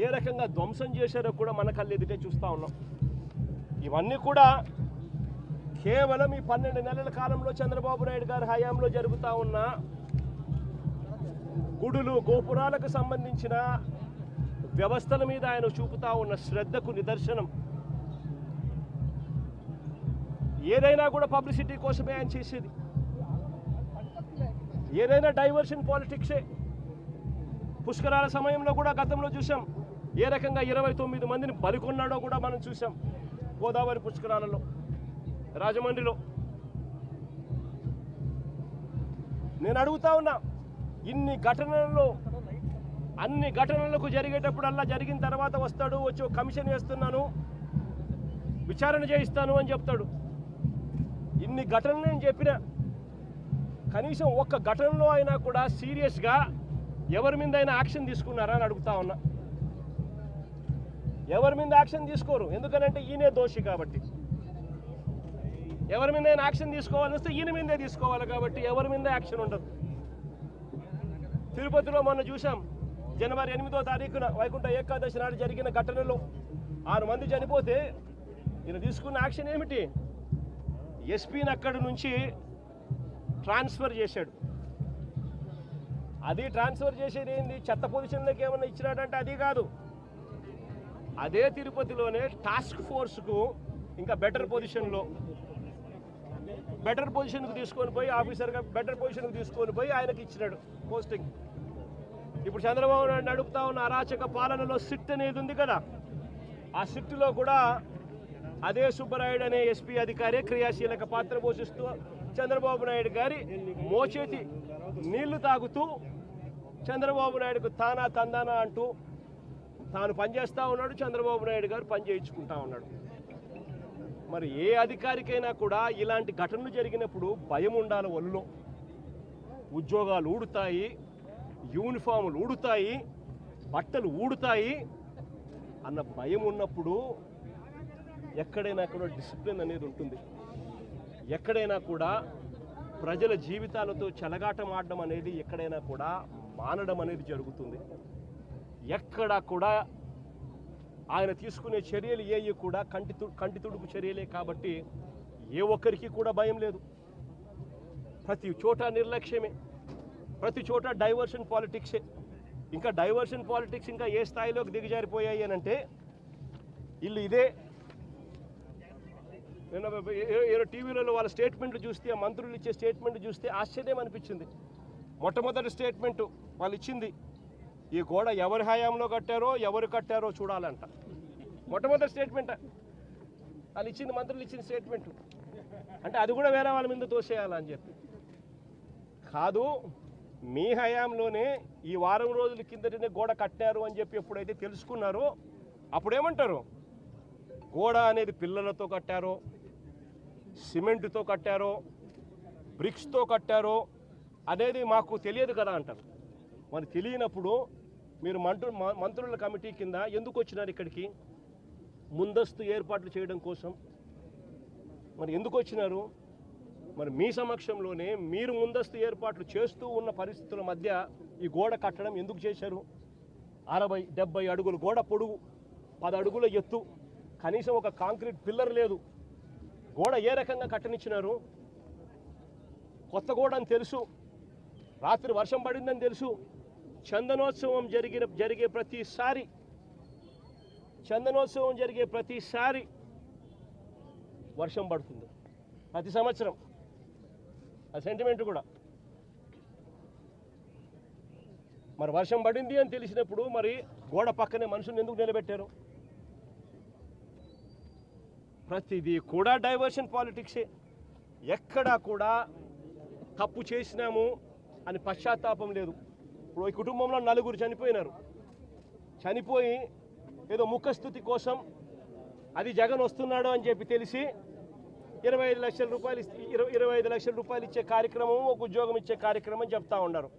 ఏ రకంగా ధ్వంసం చేశారో కూడా మన కళ్ళు ఎదుటే చూస్తూ ఉన్నాం. ఇవన్నీ కూడా కేవలం ఈ 12 నెలల కాలంలో చంద్రబాబు నాయుడు గారి హయాంలో జరుగుతూ ఉన్న గుడులు గోపురాలకు సంబంధించిన వ్యవస్థల మీద ఆయన చూపుతా ఉన్న శ్రద్ధకు నిదర్శనం. ఏదైనా కూడా పబ్లిసిటీ కోసమే ఆయన చేసేది, ఏదైనా డైవర్షన్ పాలిటిక్సే. పుష్కరాల సమయంలో కూడా గతంలో చూసాం ఏ రకంగా 29 మందిని బలికొన్నాడో కూడా మనం చూసాం. గోదావరి పుష్కరాలలో, రాజమండ్రిలో. నేను అడుగుతా ఉన్నా, ఇన్ని ఘటనలలో అన్ని ఘటనలకు జరిగేటప్పుడల్లా జరిగిన తర్వాత వస్తాడు, వచ్చి ఒక కమిషన్ వేస్తున్నాను, విచారణ చేయిస్తాను అని చెప్తాడు. ఇన్ని ఘటనలు నేను చెప్పిన కనీసం ఒక్క ఘటనలో అయినా కూడా సీరియస్గా ఎవరి మీద అయినా యాక్షన్ తీసుకున్నారా అని అడుగుతా ఉన్నా. ఎవరి మీద యాక్షన్ తీసుకోరు, ఎందుకనంటే ఈయనే దోషి కాబట్టి. ఎవరి మీద యాక్షన్ తీసుకోవాలని వస్తే ఈయన మీదే తీసుకోవాలి కాబట్టి ఎవరి మీద యాక్షన్ ఉండదు. తిరుపతిలో మొన్న చూసాం, జనవరి 8వ తారీఖున వైకుంఠ ఏకాదశి నాడు జరిగిన ఘటనలో 6 మంది చనిపోతే ఈయన తీసుకున్న యాక్షన్ ఏమిటి? ఎస్పీని అక్కడి నుంచి ట్రాన్స్ఫర్ చేశాడు. అది ట్రాన్స్ఫర్ చేసేది ఏంది? చెత్త పొజిషన్లోకి ఏమన్నా ఇచ్చినాడంటే అది కాదు. అదే తిరుపతిలోనే టాస్క్ ఫోర్స్కు ఇంకా బెటర్ పొజిషన్కు తీసుకొని పోయి ఆఫీసర్గా బెటర్ పొజిషన్కి తీసుకొని పోయి ఆయనకి ఇచ్చినాడు పోస్టింగ్. ఇప్పుడు చంద్రబాబు నాయుడు నడుపుతా ఉన్న అరాచక పాలనలో సిట్ అనేది ఉంది కదా, ఆ సిట్లో కూడా అదే సుబ్బరాయుడు అనే ఎస్పీ అధికారి క్రియాశీలక పాత్ర పోషిస్తూ చంద్రబాబు నాయుడు గారి మోచేతి నీళ్లు తాగుతూ చంద్రబాబు నాయుడుకు తానా తందానా అంటూ తాను పనిచేస్తూ ఉన్నాడు, చంద్రబాబు నాయుడు గారు పని చేయించుకుంటా ఉన్నాడు. మరి ఏ అధికారికైనా కూడా ఇలాంటి ఘటనలు జరిగినప్పుడు భయం ఉండాలి. ఒళ్ళో ఉద్యోగాలు ఊడుతాయి, యూనిఫాములు ఊడుతాయి, బట్టలు ఊడుతాయి అన్న భయం ఉన్నప్పుడు ఎక్కడైనా కూడా డిసిప్లిన్ అనేది ఉంటుంది. ఎక్కడైనా కూడా ప్రజల జీవితాలతో చెలగాటమాడడం అనేది ఎక్కడైనా కూడా మానడం అనేది జరుగుతుంది. ఎక్కడా కూడా ఆయన తీసుకునే చర్యలు ఏవి కూడా కంటి తుడుపు చర్యలే కాబట్టి ఏ ఒక్కరికి కూడా భయం లేదు. ప్రతి చోట నిర్లక్ష్యమే, ప్రతి చోట డైవర్షన్ పాలిటిక్సే. ఇంకా డైవర్షన్ పాలిటిక్స్ ఇంకా ఏ స్థాయిలోకి దిగజారిపోయాయి అని అంటే వీళ్ళు ఇదే. నేను టీవీలలో వాళ్ళ స్టేట్మెంట్లు చూస్తే, ఆ మంత్రులు ఇచ్చే స్టేట్మెంట్ చూస్తే ఆశ్చర్యం అనిపించింది. మొట్టమొదటి స్టేట్మెంట్ వాళ్ళు ఇచ్చింది, ఈ గోడ ఎవరి హయాంలో కట్టారో ఎవరు కట్టారో చూడాలంట. మొట్టమొదటి స్టేట్మెంట్ వాళ్ళు ఇచ్చింది, మంత్రులు ఇచ్చిన స్టేట్మెంట్. అంటే అది కూడా వేరే వాళ్ళ మీద తోసేయాలని చెప్పి కాదు, మీ హయాంలోనే ఈ వారం రోజుల కిందటనే గోడ కట్టారు అని చెప్పి ఎప్పుడైతే తెలుసుకున్నారో అప్పుడేమంటారు? గోడ అనేది పిల్లలతో కట్టారో, సిమెంటుతో కట్టారో, బ్రిక్స్తో కట్టారో అనేది మాకు తెలియదు కదా అంటారు. మరి తెలియనప్పుడు మీరు మంత్రుల కమిటీ కింద ఎందుకు వచ్చినారు ఇక్కడికి? ముందస్తు ఏర్పాట్లు చేయడం కోసం మరి ఎందుకు వచ్చినారు? మరి మీ సమక్షంలోనే మీరు ముందస్తు ఏర్పాట్లు చేస్తూ ఉన్న పరిస్థితుల మధ్య ఈ గోడ కట్టడం ఎందుకు చేశారు? 60-70 అడుగులు గోడ పొడుగు, 10 అడుగుల ఎత్తు, కనీసం ఒక కాంక్రీట్ పిల్లర్ లేదు. గోడ ఏ రకంగా కట్టనిచ్చినారు? కొత్త గోడ అని తెలుసు, రాత్రి వర్షం పడిందని తెలుసు. చందనోత్సవం జరిగే ప్రతిసారి వర్షం పడుతుంది, ప్రతి సంవత్సరం. ఆ సెంటిమెంట్ కూడా మరి వర్షం పడింది అని తెలిసినప్పుడు మరి గోడ పక్కనే మనుషులను ఎందుకు నిలబెట్టారు? ప్రతిదీ కూడా డైవర్షన్ పాలిటిక్సే. ఎక్కడా కూడా తప్పు చేసినాము అని పశ్చాత్తాపం లేదు. ఇప్పుడు ఈ కుటుంబంలో 4 చనిపోయినారు. చనిపోయి ఏదో ముఖస్థుతి కోసం అది జగన్ వస్తున్నాడు అని చెప్పి తెలిసి 25 లక్షల రూపాయలు 25 లక్షల రూపాయలు ఇచ్చే కార్యక్రమం, ఒక ఉద్యోగం ఇచ్చే కార్యక్రమం చెప్తా ఉన్నారు.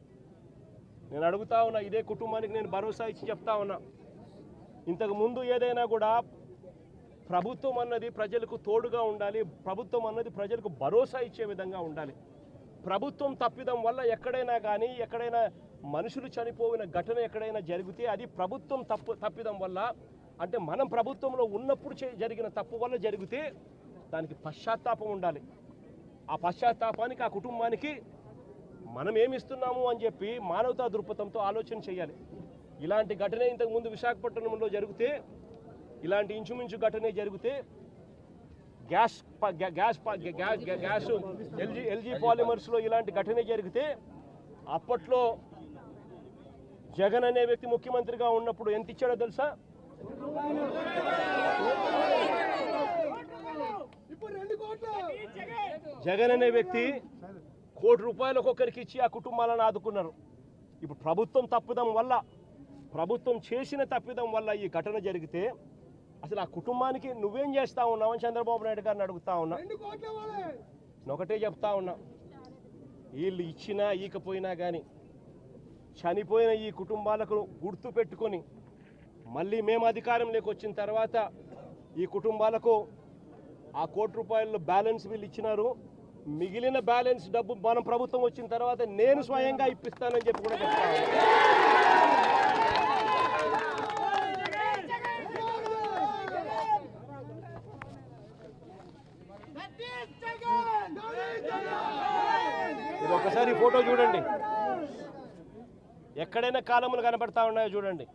నేను అడుగుతా ఉన్నా, ఇదే కుటుంబానికి నేను భరోసా ఇచ్చి చెప్తా ఉన్నా, ఇంతకుముందు ఏదైనా కూడా ప్రభుత్వం అన్నది ప్రజలకు తోడుగా ఉండాలి, ప్రభుత్వం అన్నది ప్రజలకు భరోసా ఇచ్చే విధంగా ఉండాలి. ప్రభుత్వం తప్పిదం వల్ల ఎక్కడైనా కానీ ఎక్కడైనా మనుషులు చనిపోయిన ఘటన ఎక్కడైనా జరిగితే అది ప్రభుత్వం తప్పిదం వల్ల, అంటే మనం ప్రభుత్వంలో ఉన్నప్పుడు జరిగిన తప్పు వల్ల జరిగితే దానికి పశ్చాత్తాపం ఉండాలి. ఆ పశ్చాత్తాపానికి ఆ కుటుంబానికి మనం ఏమిస్తున్నాము అని చెప్పి మానవతా దృక్పథంతో ఆలోచన చేయాలి. ఇలాంటి ఘటన ఇంతకుముందు విశాఖపట్నంలో జరిగితే, ఇలాంటి ఇంచుమించు ఘటనే జరిగితే గ్యాస్ ఎల్జీ పాలిమర్స్లో ఇలాంటి ఘటన జరిగితే అప్పట్లో జగన్ అనే వ్యక్తి ముఖ్యమంత్రిగా ఉన్నప్పుడు ఎంత ఇచ్చాడో తెలుసా? జగన్ అనే వ్యక్తి ₹1 కోటి ఒక్కొక్కరికి ఇచ్చి ఆ కుటుంబాలను ఆదుకున్నారు. ఇప్పుడు ప్రభుత్వం చేసిన తప్పిదం వల్ల ఈ ఘటన జరిగితే అసలు ఆ కుటుంబానికి నువ్వేం చేస్తా ఉన్నావు అని చంద్రబాబు నాయుడు గారిని అడుగుతా ఉన్నా. ఒకటే చెప్తా ఉన్నా, వీళ్ళు ఇచ్చినా ఈకపోయినా కానీ చనిపోయిన ఈ కుటుంబాలకు గుర్తు పెట్టుకొని మళ్ళీ మేము అధికారంలోకి వచ్చిన తర్వాత ఈ కుటుంబాలకు ఆ ₹1 కోటి బ్యాలెన్స్ వీళ్ళు ఇచ్చినారు. మిగిలిన బ్యాలెన్స్ డబ్బు మనం ప్రభుత్వం వచ్చిన తర్వాత నేను స్వయంగా ఇప్పిస్తానని చెప్పి కూడా చెప్తాను. ఇది ఒకసారి ఫోటో చూడండి, ఎక్కడైనా కాలములు కనబడతా ఉన్నాయో చూడండి.